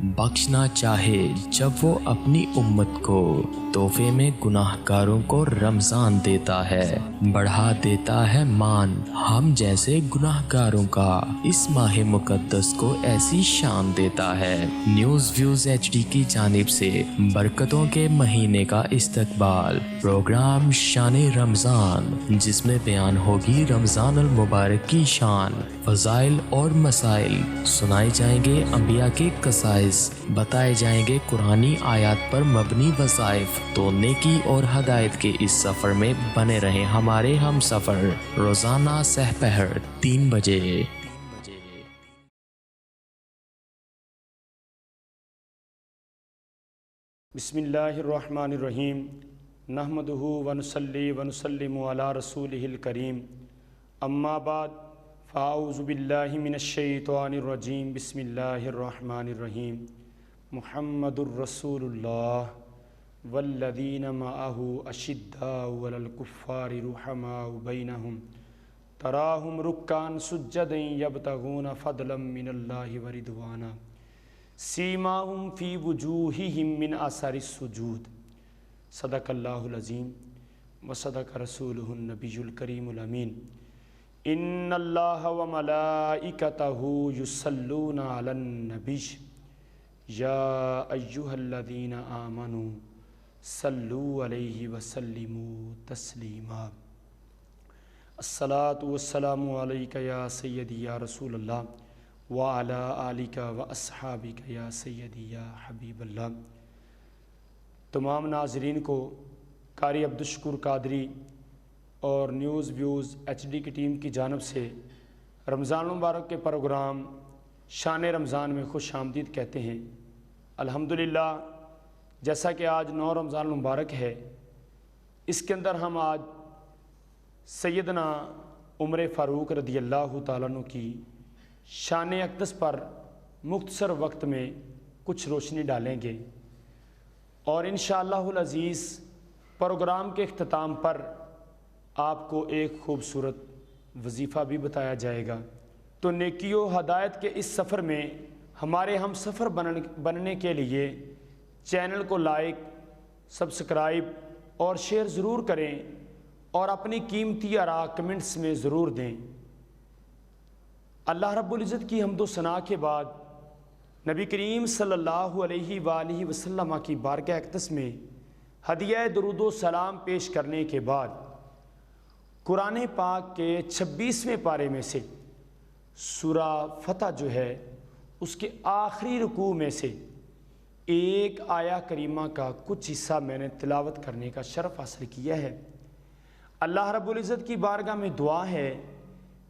بخشنا چاہے جب وہ اپنی امت کو تحفے میں گناہگاروں کو رمضان دیتا ہے، بڑھا دیتا ہے مان ہم جیسے گناہگاروں کا، اس ماہ مقدس کو ایسی شان دیتا ہے۔ نیوز ویوز HD کی جانب سے برکتوں کے مہینے کا استقبال پروگرام شان رمضان، جس میں بیان ہوگی رمضان المبارک کی شان، فضائل اور مسائل، سنائے جائیں گے انبیاء کے قصائص، بتائے جائیں گے قرآنی آیات پر مبنی وظائف۔ تو نیکی اور ہدایت کے اس سفر میں بنے رہیں ہمارے ہم سفر، روزانہ سحر 3 بجے۔ بسم اللہ الرحمن الرحیم، نحمدہ ونصلی ونسلم علی رسولہ الکریم، اما بعد فاعوذ باللہ من الشیطان الرجیم، بسم اللہ الرحمن الرحیم۔ محمد الرسول اللہ والذین معہ اشداء علی الکفار رحماء بینہم تراہم رکعا سجدا یبتغون فضلا من اللہ ورضوانا سیماہم فی وجوہہم من اثر السجود۔ صدق اللہ العظیم وصدق رسولہ النبی الکریم الامین۔ ان اللہ وملائکتہ یصلون علی النبی یا ایہا الذین آمنوا صلوا علیہ وسلموا تسلیما۔ الصلاۃ والسلام علیک یا سیدی یا رسول اللہ وعلی آلک واصحابک یا سیدی یا حبیب اللہ۔ تمام ناظرین کو قاری عبدالشکور قادری اور نیوز ویوز HD کی ٹیم کی جانب سے رمضان المبارک کے پروگرام شان رمضان میں خوش آمدید کہتے ہیں۔ الحمدللہ، جیسا کہ آج 9 رمضان المبارک ہے، اس کے اندر ہم آج سیدنا عمر فاروق رضی اللہ تعالیٰ عنہ کی شان اقدس پر مختصر وقت میں کچھ روشنی ڈالیں گے، اور انشاءاللہ العزیز پروگرام کے اختتام پر آپ کو ایک خوبصورت وظیفہ بھی بتایا جائے گا۔ تو نیکی و ہدایت کے اس سفر میں ہمارے ہم سفر بننے کے لیے چینل کو لائک، سبسکرائب اور شیئر ضرور کریں، اور اپنی قیمتی آراء کمنٹس میں ضرور دیں۔ اللہ رب العزت کی حمد و ثنا کے بعد نبی کریم صلی اللہ علیہ وآلہ وسلم کی بارگاہ اقدس میں ہدیہ درود و سلام پیش کرنے کے بعد قرآن پاک کے 26ویں پارے میں سے سورہ فتح جو ہے اس کے آخری رکوع میں سے ایک آیہ کریمہ کا کچھ حصہ میں نے تلاوت کرنے کا شرف حاصل کیا ہے۔ اللہ رب العزت کی بارگاہ میں دعا ہے،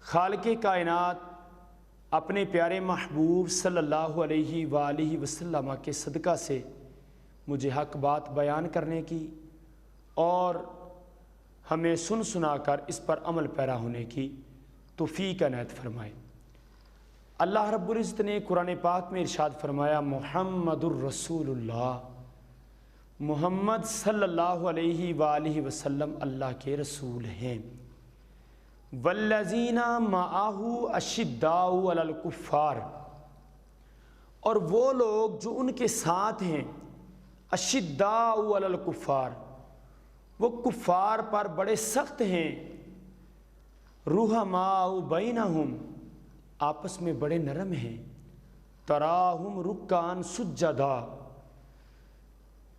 خالق کائنات اپنے پیارے محبوب صلی اللہ علیہ وآلہ وسلم کے صدقہ سے مجھے حق بات بیان کرنے کی اور ہمیں سن سنا کر اس پر عمل پیرا ہونے کی توفیق عنایت فرمائے۔ اللہ رب العزت نے قرآن پاک میں ارشاد فرمایا، محمد الرسول اللہ، محمد صلی اللہ علیہ وآلہ وسلم اللہ کے رسول ہیں۔ والذین معہ اشداء علی الکفار، اور وہ لوگ جو ان کے ساتھ ہیں، اشداء علی الکفار، وہ کفار پر بڑے سخت ہیں، رحماء بینہم، آپس میں بڑے نرم ہیں، تراہم رکعا سجدا،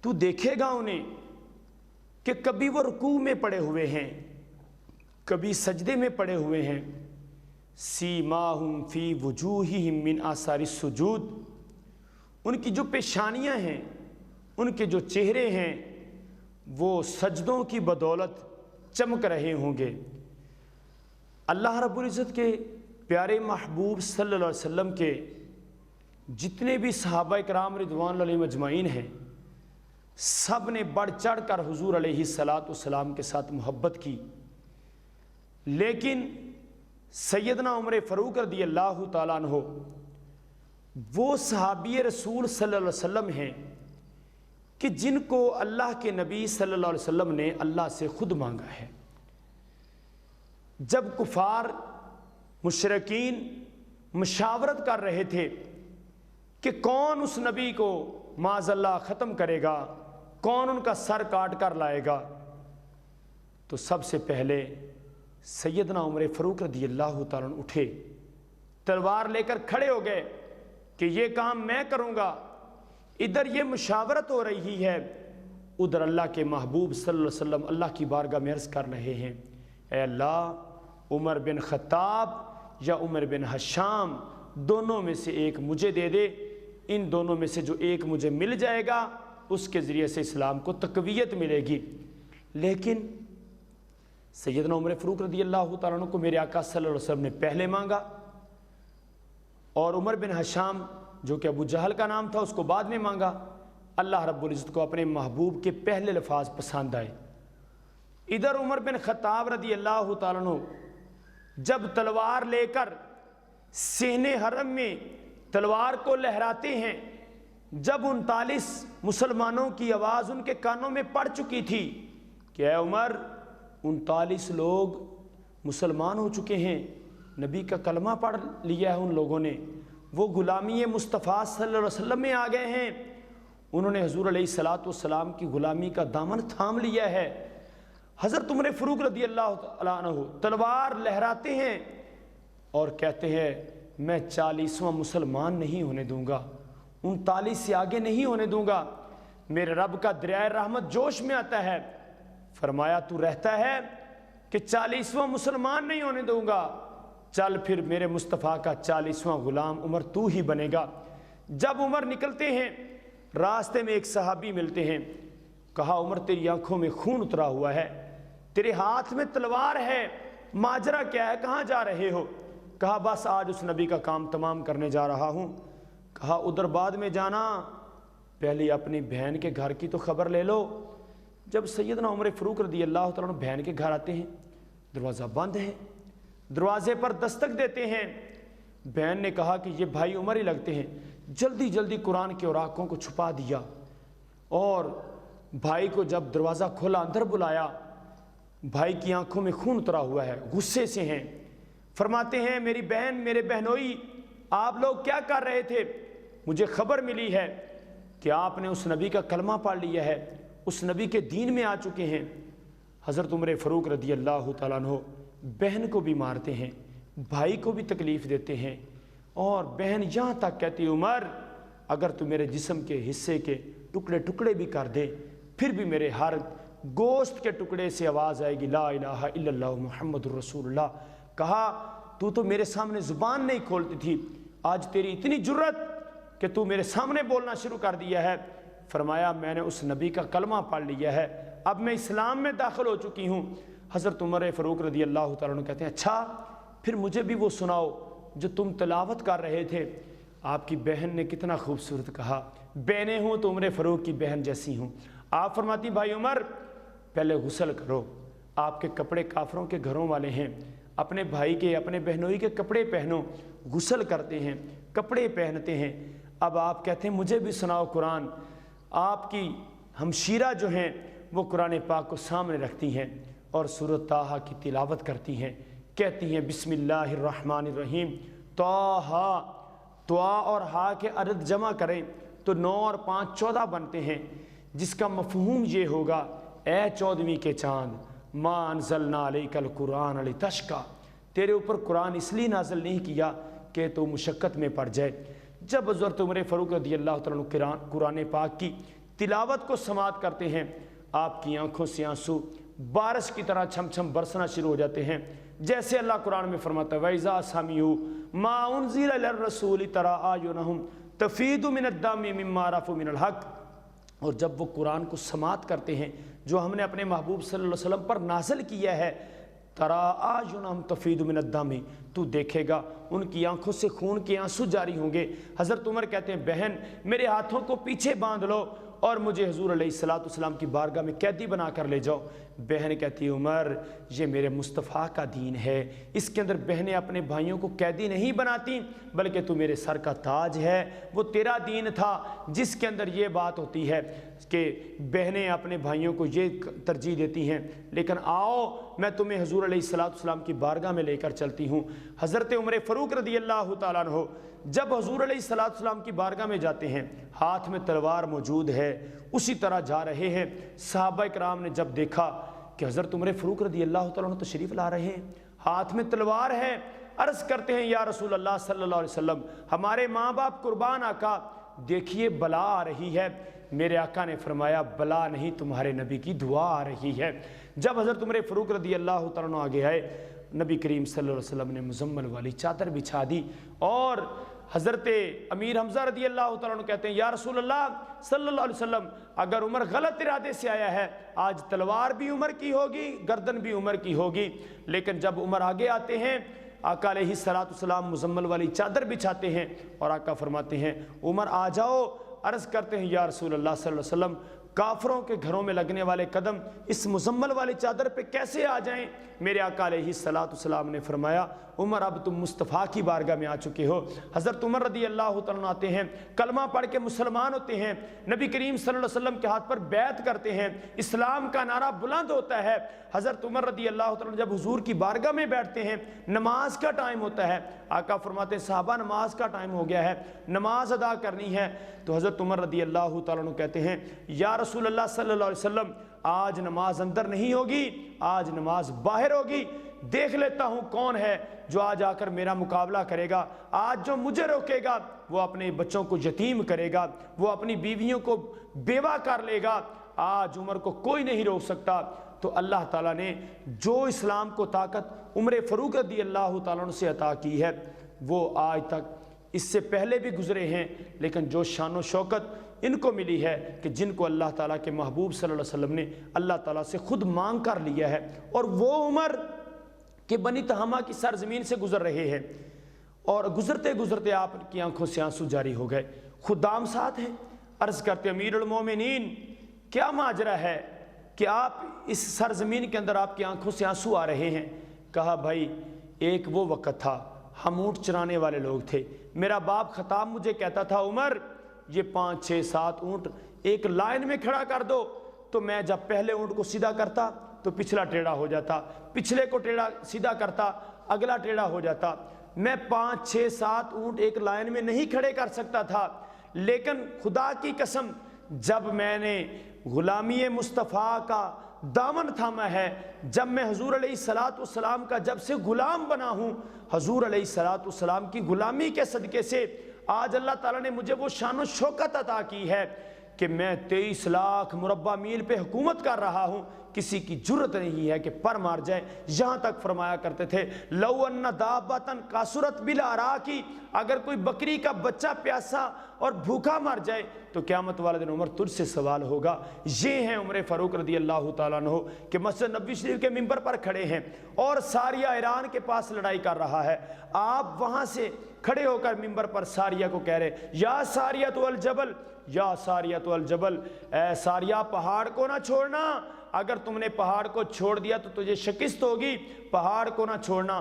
تو دیکھے گا انہیں کہ کبھی وہ رکوع میں پڑے ہوئے ہیں، کبھی سجدے میں پڑے ہوئے ہیں، سیماہم فی وجوہہم من آثار السجود، ان کی جو پیشانیاں ہیں، ان کے جو چہرے ہیں، وہ سجدوں کی بدولت چمک رہے ہوں گے۔ اللہ رب العزت کے پیارے محبوب صلی اللہ علیہ وسلم کے جتنے بھی صحابہ کرام رضوان اللہ علیہم اجمعین ہیں، سب نے بڑھ چڑھ کر حضور علیہ السلام کے ساتھ محبت کی، لیکن سیدنا عمر فاروق رضی اللہ تعالیٰ عنہ وہ صحابی رسول صلی اللہ علیہ وسلم ہیں کہ جن کو اللہ کے نبی صلی اللہ علیہ وسلم نے اللہ سے خود مانگا ہے۔ جب کفار مشرکین مشاورت کر رہے تھے کہ کون اس نبی کو معاذ اللہ ختم کرے گا، کون ان کا سر کاٹ کر لائے گا، تو سب سے پہلے سیدنا عمر فاروق رضی اللہ تعالیٰ عنہ اٹھے، تلوار لے کر کھڑے ہو گئے کہ یہ کام میں کروں گا۔ ادھر یہ مشاورت ہو رہی ہے، ادھر اللہ کے محبوب صلی اللہ علیہ وسلم اللہ کی بارگاہ میں عرض کر رہے ہیں، اے اللہ، عمر بن خطاب یا عمر بن حشام، دونوں میں سے ایک مجھے دے دے، ان دونوں میں سے جو ایک مجھے مل جائے گا اس کے ذریعے سے اسلام کو تقویت ملے گی۔ لیکن سیدنا عمر فاروق رضی اللہ تعالیٰ عنہ کو میرے آقا صلی اللہ علیہ وسلم نے پہلے مانگا، اور عمر بن حشام جو کہ ابو جہل کا نام تھا اس کو بعد میں مانگا۔ اللہ رب العزت کو اپنے محبوب کے پہلے لفظ پسند آئے۔ ادھر عمر بن خطاب رضی اللہ تعالیٰ عنہ جب تلوار لے کر صحن حرم میں تلوار کو لہراتے ہیں، جب 39 مسلمانوں کی آواز ان کے کانوں میں پڑ چکی تھی کہ اے عمر، 39 لوگ مسلمان ہو چکے ہیں، نبی کا کلمہ پڑھ لیا ہے ان لوگوں نے، وہ غلامی مصطفیٰ صلی اللہ علیہ وسلم میں آ گئے ہیں، انہوں نے حضور علیہ الصلاۃ والسلام کی غلامی کا دامن تھام لیا ہے۔ حضرت عمر فاروق رضی اللہ عنہ تلوار لہراتے ہیں اور کہتے ہیں میں 40واں مسلمان نہیں ہونے دوں گا، 39 سے آگے نہیں ہونے دوں گا۔ میرے رب کا دریائے رحمت جوش میں آتا ہے، فرمایا تو رہتا ہے کہ 40واں مسلمان نہیں ہونے دوں گا، چل پھر میرے مصطفیٰ کا 40واں غلام عمر تو ہی بنے گا۔ جب عمر نکلتے ہیں، راستے میں ایک صحابی ملتے ہیں، کہا عمر تیری آنکھوں میں خون اترا ہوا ہے، تیرے ہاتھ میں تلوار ہے، ماجرا کیا ہے، کہاں جا رہے ہو؟ کہا بس آج اس نبی کا کام تمام کرنے جا رہا ہوں۔ کہا ادھر بعد میں جانا، پہلے اپنی بہن کے گھر کی تو خبر لے لو۔ جب سیدنا عمر فاروق رضی اللہ تعالیٰ عنہ بہن کے گھر آتے ہیں، دروازہ بند ہے، دروازے پر دستک دیتے ہیں۔ بہن نے کہا کہ یہ بھائی عمر ہی لگتے ہیں، جلدی جلدی قرآن کے اوراقوں کو چھپا دیا، اور بھائی کو جب دروازہ کھولا اندر بلایا، بھائی کی آنکھوں میں خون اترا ہوا ہے، غصے سے ہیں۔ فرماتے ہیں میری بہن، میرے بہنوئی، آپ لوگ کیا کر رہے تھے؟ مجھے خبر ملی ہے کہ آپ نے اس نبی کا کلمہ پڑھ لیا ہے، اس نبی کے دین میں آ چکے ہیں۔ حضرت عمر فاروق رضی اللہ تعالیٰ عنہ بہن کو بھی مارتے ہیں، بھائی کو بھی تکلیف دیتے ہیں، اور بہن یہاں تک کہتی عمر اگر تو میرے جسم کے حصے کے ٹکڑے ٹکڑے بھی کر دے، پھر بھی میرے ہر گوشت کے ٹکڑے سے آواز آئے گی لا الہ الا اللہ محمد الرسول اللہ۔ کہا تو میرے سامنے زبان نہیں کھولتی تھی، آج تیری اتنی جرت کہ تو میرے سامنے بولنا شروع کر دیا ہے۔ فرمایا میں نے اس نبی کا کلمہ پڑھ لیا ہے، اب میں اسلام میں داخل ہو چکی ہوں۔ حضرت عمر فاروق رضی اللہ تعالیٰ عنہ کہتے ہیں اچھا پھر مجھے بھی وہ سناؤ جو تم تلاوت کر رہے تھے۔ آپ کی بہن نے کتنا خوبصورت کہا، بہنیں ہوں تو عمر فاروق کی بہن جیسی ہوں۔ آپ فرماتی بھائی عمر پہلے غسل کرو، آپ کے کپڑے کافروں کے گھروں والے ہیں، اپنے بھائی کے، اپنے بہنوئی کے کپڑے پہنو۔ غسل کرتے ہیں، کپڑے پہنتے ہیں۔ اب آپ کہتے ہیں مجھے بھی سناؤ قرآن۔ آپ کی ہمشیرہ جو ہیں وہ قرآن پاک کو سامنے رکھتی ہیں اور سورۃ طٰہٰ کی تلاوت کرتی ہیں، کہتی ہیں بسم اللہ الرحمن الرحیم۔ طٰہٰ، طٰ اور ہا کے عدد جمع کریں تو 9 اور 5 14 بنتے ہیں، جس کا مفہوم یہ ہوگا اے 14ویں کے چاند ما انزلنا علیک القرآن لتشقی، تیرے اوپر قرآن اس لیے نازل نہیں کیا کہ تو مشقت میں پڑ جائے۔ جب حضرت عمر فاروق رضی اللہ تعالیٰ عنہ قرآن پاک کی تلاوت کو سماعت کرتے ہیں، آپ کی آنکھوں سے آنسو بارش کی طرح چھم چھم برسنا شروع ہو جاتے ہیں، جیسے اللہ قرآن میں فرماتا ہے وَإِذَا سَمِعُوا مَا أُنزِلَ إِلَى الرَّسُولِ تَرَىٰ أَعْيُنَهُمْ تَفِيضُ مِنَ الدَّمْعِ مِمَّا عَرَفُوا مِنَ الْحَقِّ، اور جب وہ قرآن کو سماعت کرتے ہیں جو ہم نے اپنے محبوب صلی اللہ علیہ وسلم پر نازل کیا ہے، تَرَىٰ أَعْيُنَهُمْ تَفِيضُ مِنَ الدَّمْعِ، تو دیکھے گا ان کی آنکھوں سے خون کے آنسو جاری ہوں گے۔ حضرت عمر کہتے ہیں بہن میرے ہاتھوں کو پیچھے باندھ لو اور مجھے حضور علیہ الصلاۃ والسلام کی بارگاہ میں قیدی بنا کر لے جاؤ۔ بہن کہتی عمر یہ میرے مصطفیٰ کا دین ہے، اس کے اندر بہنیں اپنے بھائیوں کو قیدی نہیں بناتی بلکہ تو میرے سر کا تاج ہے۔ وہ تیرا دین تھا جس کے اندر یہ بات ہوتی ہے کہ بہنیں اپنے بھائیوں کو یہ ترجیح دیتی ہیں، لیکن آؤ میں تمہیں حضور علیہ الصلاۃ والسلام کی بارگاہ میں لے کر چلتی ہوں۔ حضرت عمر فاروق رضی اللہ تعالیٰ عنہ جب حضور علیہ السلام کی بارگاہ میں جاتے ہیں ہاتھ میں تلوار موجود ہے، اسی طرح جا رہے ہیں۔ صحابہ کرام نے جب دیکھا کہ حضرت عمر فاروق رضی اللہ تعالیٰ عنہ تشریف لا رہے ہیں، ہاتھ میں تلوار ہے، عرض کرتے ہیں یا رسول اللہ صلی اللہ علیہ وسلم، ہمارے ماں باپ قربان آقا، دیکھیے بلا آ رہی ہے۔ میرے آقا نے فرمایا بلا نہیں، تمہارے نبی کی دعا آ رہی ہے۔ جب حضرت عمر فاروق رضی اللہ تعالیٰ عنہ آگے آئے، نبی کریم صلی اللہ علیہ وسلم نے مزمل والی چادر بچھا دی، اور حضرت امیر حمزہ رضی اللہ تعالیٰ عنہ کہتے ہیں یا رسول اللہ صلی اللہ علیہ وسلم، اگر عمر غلط ارادے سے آیا ہے، آج تلوار بھی عمر کی ہوگی، گردن بھی عمر کی ہوگی۔ لیکن جب عمر آگے آتے ہیں، آقا علیہ السلام مزمل والی چادر بچھاتے ہیں اور آقا فرماتے ہیں عمر آ جاؤ۔ عرض کرتے ہیں یا رسول اللہ صلی اللہ علیہ وسلم، کافروں کے گھروں میں لگنے والے قدم اس مزمل والی چادر پہ کیسے آ جائیں؟ میرے آقا علیہ السلام نے فرمایا عمر اب تم مصطفیٰ کی بارگاہ میں آ چکے ہو۔ حضرت عمر رضی اللہ تعالیٰ آتے ہیں، کلمہ پڑھ کے مسلمان ہوتے ہیں، نبی کریم صلی اللہ علیہ وسلم کے ہاتھ پر بیعت کرتے ہیں، اسلام کا نعرہ بلند ہوتا ہے۔ حضرت عمر رضی اللہ تعالیٰ جب حضور کی بارگاہ میں بیٹھتے ہیں، نماز کا ٹائم ہوتا ہے، آقا فرماتے ہیں صحابہ نماز کا ٹائم ہو گیا ہے، نماز ادا کرنی ہے۔ تو حضرت عمر رضی اللہ تعالیٰ عنہ کہتے ہیں یا رسول اللہ صلی اللہ علیہ وسلم، آج نماز اندر نہیں ہوگی، آج نماز باہر ہوگی، دیکھ لیتا ہوں کون ہے جو آج آ کر میرا مقابلہ کرے گا۔ آج جو مجھے روکے گا وہ اپنے بچوں کو یتیم کرے گا، وہ اپنی بیویوں کو بیوہ کر لے گا، آج عمر کو کوئی نہیں روک سکتا۔ تو اللہ تعالیٰ نے جو اسلام کو طاقت عمر فاروق رضی اللہ تعالیٰ عنہ سے عطا کی ہے، وہ آج تک اس سے پہلے بھی گزرے ہیں، لیکن جو شان و شوکت ان کو ملی ہے کہ جن کو اللہ تعالیٰ کے محبوب صلی اللہ علیہ وسلم نے اللہ تعالیٰ سے خود مانگ کر لیا ہے، اور وہ عمر کہ بنی تہامہ کی سرزمین سے گزر رہے ہیں، اور گزرتے گزرتے آپ کی آنکھوں سے آنسو جاری ہو گئے۔ خدام ساتھ ہیں، عرض کرتے امیر المومنین کیا ماجرا ہے کہ آپ اس سرزمین کے اندر آپ کی آنکھوں سے آنسو آ رہے ہیں؟ کہا بھائی ایک وہ وقت تھا، ہم اونٹ چرانے والے لوگ تھے، میرا باپ خطاب مجھے کہتا تھا عمر یہ 5 6 7 اونٹ ایک لائن میں کھڑا کر دو، تو میں جب پہلے اونٹ کو سیدھا کرتا تو پچھلا ٹیڑھا ہو جاتا، پچھلے کو ٹیڑھا سیدھا کرتا اگلا ٹیڑھا ہو جاتا۔ میں 5 6 7 اونٹ ایک لائن میں نہیں کھڑے کر سکتا تھا، لیکن خدا کی قسم جب میں نے غلامی مصطفیٰ کا دامن تھاما ہے، جب میں حضور علیہ السلام کا جب سے غلام بنا ہوں، حضور علیہ السلام کی غلامی کے صدقے سے آج اللہ تعالیٰ نے مجھے وہ شان و شوکت عطا کی ہے کہ میں 23 لاکھ مربع میل پہ حکومت کر رہا ہوں، کسی کی جرت نہیں ہے کہ پر مار جائے۔ یہاں تک فرمایا کرتے تھے لو ان دابۃ کثرت بلا راکی، اگر کوئی بکری کا بچہ پیاسا اور بھوکا مر جائے تو قیامت والے دن عمر تجھ سے سوال ہوگا۔ یہ ہیں عمر فاروق رضی اللہ تعالیٰ عنہ کہ مسجد نبوی شریف کے ممبر پر کھڑے ہیں اور ساریہ ایران کے پاس لڑائی کر رہا ہے، آپ وہاں سے کھڑے ہو کر ممبر پر ساریہ کو کہہ رہے یا ساریۃ الجبل، یا ساریۃ الجبل، اے ساریہ پہاڑ کو نہ چھوڑنا، اگر تم نے پہاڑ کو چھوڑ دیا تو تجھے شکست ہوگی، پہاڑ کو نہ چھوڑنا۔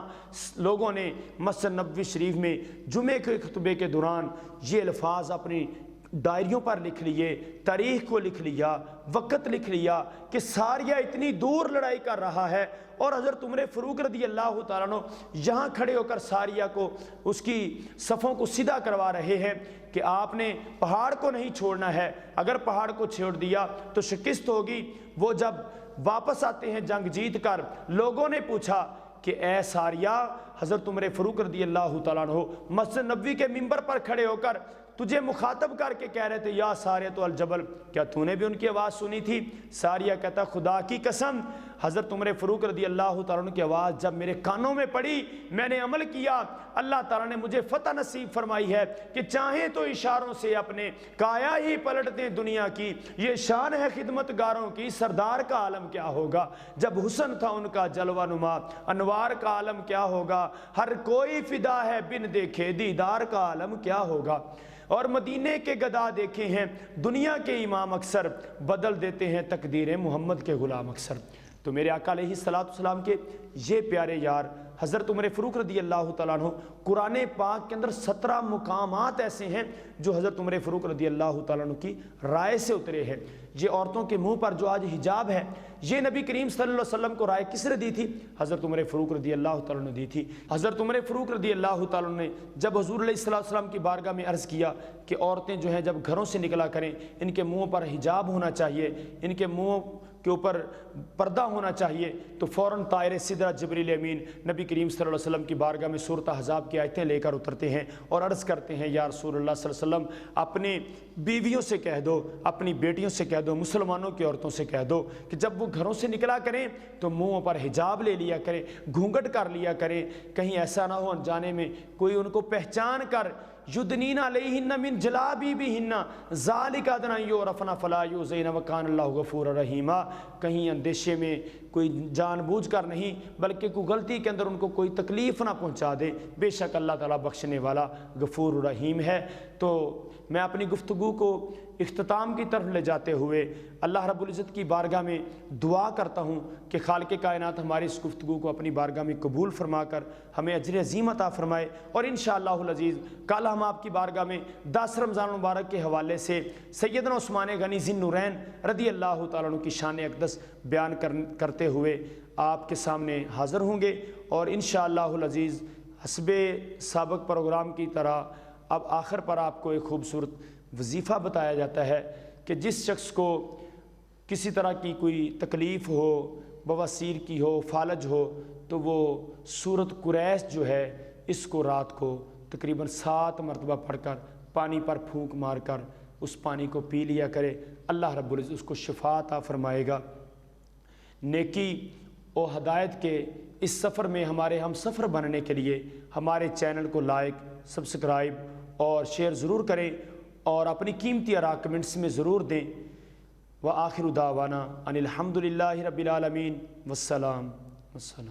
لوگوں نے مسجد نبوی شریف میں جمعے کے خطبے کے دوران یہ الفاظ اپنی ڈائریوں پر لکھ لیے، تاریخ کو لکھ لیا، وقت لکھ لیا کہ ساریہ اتنی دور لڑائی کر رہا ہے اور حضرت عمر فاروق رضی اللہ تعالیٰ عنہ یہاں کھڑے ہو کر ساریہ کو اس کی صفوں کو سیدھا کروا رہے ہیں کہ آپ نے پہاڑ کو نہیں چھوڑنا ہے، اگر پہاڑ کو چھوڑ دیا تو شکست ہوگی۔ وہ جب واپس آتے ہیں جنگ جیت کر، لوگوں نے پوچھا کہ اے ساریہ، حضرت عمر فاروق رضی اللہ تعالیٰ عنہ مسجد نبوی کے ممبر پر کھڑے ہو کر تجھے مخاطب کر کے کہہ رہے تھے یا ساریۃ الجبل، کیا تو نے بھی ان کی آواز سنی تھی؟ ساریہ کہتا خدا کی قسم حضرت عمر فاروق رضی اللہ تعالیٰ عنہ کی آواز جب میرے کانوں میں پڑی، میں نے عمل کیا، اللہ تعالیٰ نے مجھے فتح نصیب فرمائی ہے کہ چاہیں تو اشاروں سے اپنے کایا ہی پلٹ دیں دنیا کی، یہ شان ہے خدمت گاروں کی، سردار کا عالم کیا ہوگا جب حسن تھا ان کا جلوہ نما، انوار کا عالم کیا ہوگا، ہر کوئی فدا ہے بن دیکھے دیدار کا عالم کیا ہوگا۔ اور مدینے کے گدا دیکھے ہیں دنیا کے امام اکثر، بدل دیتے ہیں تقدیر محمد کے غلام اکثر۔ تو میرے آقا علیہ السلام کے یہ پیارے یار حضرت عمر فاروق رضی اللہ تعالیٰ عنہ، قرآن پاک کے اندر 17 مقامات ایسے ہیں جو حضرت عمر فاروق رضی اللہ تعالیٰ عنہ کی رائے سے اترے ہیں۔ یہ عورتوں کے منہ پر جو آج حجاب ہے، یہ نبی کریم صلی اللہ علیہ وسلم کو رائے کس نے دی تھی؟ حضرت عمر فاروق رضی اللہ تعالیٰ عنہ نے دی تھی۔ حضرت عمر فاروق رضی اللہ تعالیٰ عنہ نے جب حضور علیہ السلام کی بارگاہ میں عرض کیا کہ عورتیں جو ہیں جب گھروں سے نکلا کریں، ان کے منہ پر حجاب ہونا چاہیے، ان کے منہ کے اوپر پردہ ہونا چاہیے، تو فوراً طائر سدرہ جبریل امین نبی کریم صلی اللہ علیہ وسلم کی بارگاہ میں سورۃ احزاب کی آیتیں لے کر اترتے ہیں اور عرض کرتے ہیں، یا رسول اللہ صلی اللہ علیہ وسلم، اپنی بیویوں سے کہہ دو، اپنی بیٹیوں سے کہہ دو، مسلمانوں کی عورتوں سے کہہ دو کہ جب وہ گھروں سے نکلا کریں تو منہ پر حجاب لے لیا کریں، گھونگھٹ کر لیا کریں، کہیں ایسا نہ ہو انجانے میں کوئی ان کو پہچان کر یدنین علیہن من جلابیبہن ذالک ادنی یعرفن فلا یؤذین وکان اللہ غفورا رحیما، کہیں اندیشے میں کوئی جان بوجھ کر نہیں بلکہ کوئی غلطی کے اندر ان کو کوئی تکلیف نہ پہنچا دے، بے شک اللہ تعالیٰ بخشنے والا غفور رحیم ہے۔ تو میں اپنی گفتگو کو اختتام کی طرف لے جاتے ہوئے اللہ رب العزت کی بارگاہ میں دعا کرتا ہوں کہ خالق کائنات ہماری اس گفتگو کو اپنی بارگاہ میں قبول فرما کر ہمیں اجر عظیم عطا فرمائے، اور انشاءاللہ العزیز کل ہم آپ کی بارگاہ میں 10 رمضان المبارک کے حوالے سے سیدنا عثمان غنی ذی النورین رضی اللہ تعالیٰ عنہ کی شان اقدس بیان کرتے ہوئے آپ کے سامنے حاضر ہوں گے، اور انشاءاللہ العزیز حسب سابق پروگرام کی طرح اب آخر پر آپ کو ایک خوبصورت وظیفہ بتایا جاتا ہے کہ جس شخص کو کسی طرح کی کوئی تکلیف ہو، بواسیر کی ہو، فالج ہو، تو وہ سورۃ قریش جو ہے اس کو رات کو تقریباً 7 مرتبہ پڑھ کر پانی پر پھونک مار کر اس پانی کو پی لیا کرے، اللہ رب العزت اس کو شفا عطا فرمائے گا۔ نیکی و ہدایت کے اس سفر میں ہمارے ہم سفر بننے کے لیے ہمارے چینل کو لائک، سبسکرائب اور شیئر ضرور کریں، اور اپنی قیمتی آراء کمنٹس میں ضرور دیں۔ وآخر دعوانا ان الحمد للہ رب العالمین، والسلام۔